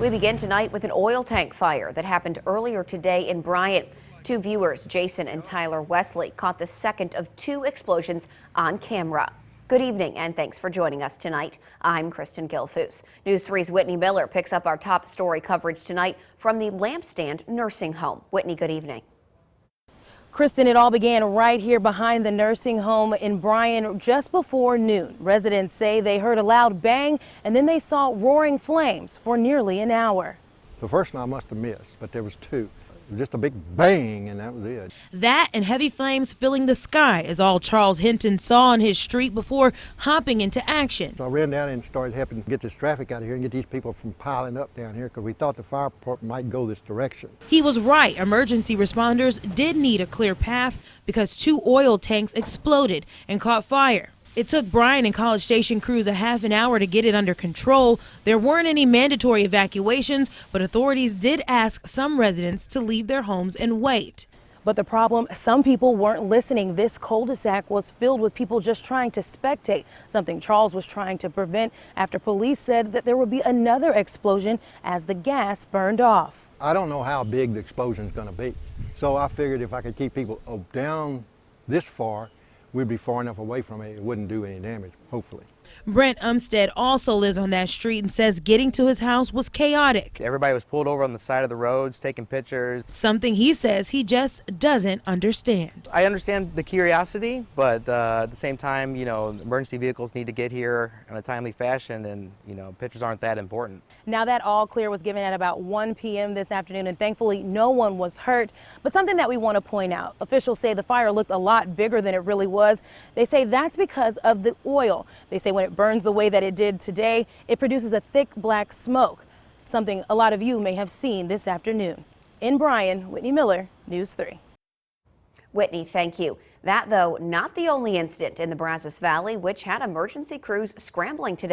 We begin tonight with an oil tank fire that happened earlier today in Bryan. Two viewers, Jason and Tyler Wesley, caught the second of two explosions on camera. Good evening and thanks for joining us tonight. I'm Kristen Gilfoos. News 3's Whitney Miller picks up our top story coverage tonight from the Lampstand Nursing Home. Whitney, good evening. Kristen, it all began right here behind the nursing home in Bryan just before noon. Residents say they heard a loud bang and then they saw roaring flames for nearly an hour. The first one I must have missed, but there was two. It was just a big bang and that was it. That and heavy flames filling the sky is all Charles Hinton saw on his street before hopping into action. So I ran down and started helping get this traffic out of here and get these people from piling up down here because we thought the fire department might go this direction. He was right. Emergency responders did need a clear path because two oil tanks exploded and caught fire. It took Bryan and College Station crews a half an hour to get it under control. There weren't any mandatory evacuations, but authorities did ask some residents to leave their homes and wait. But the problem, some people weren't listening. This cul-de-sac was filled with people just trying to spectate, something Charles was trying to prevent after police said that there would be another explosion as the gas burned off. I don't know how big the explosion is going to be. So I figured if I could keep people down this far, we'd be far enough away from it, it wouldn't do any damage, hopefully. Brent Umstead also lives on that street and says getting to his house was chaotic. Everybody was pulled over on the side of the roads, taking pictures. Something he says he just doesn't understand. I understand the curiosity, but at the same time, emergency vehicles need to get here in a timely fashion, and, pictures aren't that important. Now that all clear was given at about 1 p.m. this afternoon, and thankfully no one was hurt. But something that we want to point out, officials say the fire looked a lot bigger than it really was. They say that's because of the oil. They say when it burns the way that it did today, it produces a thick black smoke, something a lot of you may have seen this afternoon. In Bryan, Whitney Miller, News 3. Whitney, thank you. That, though, not the only incident in the Brazos Valley which had emergency crews scrambling today.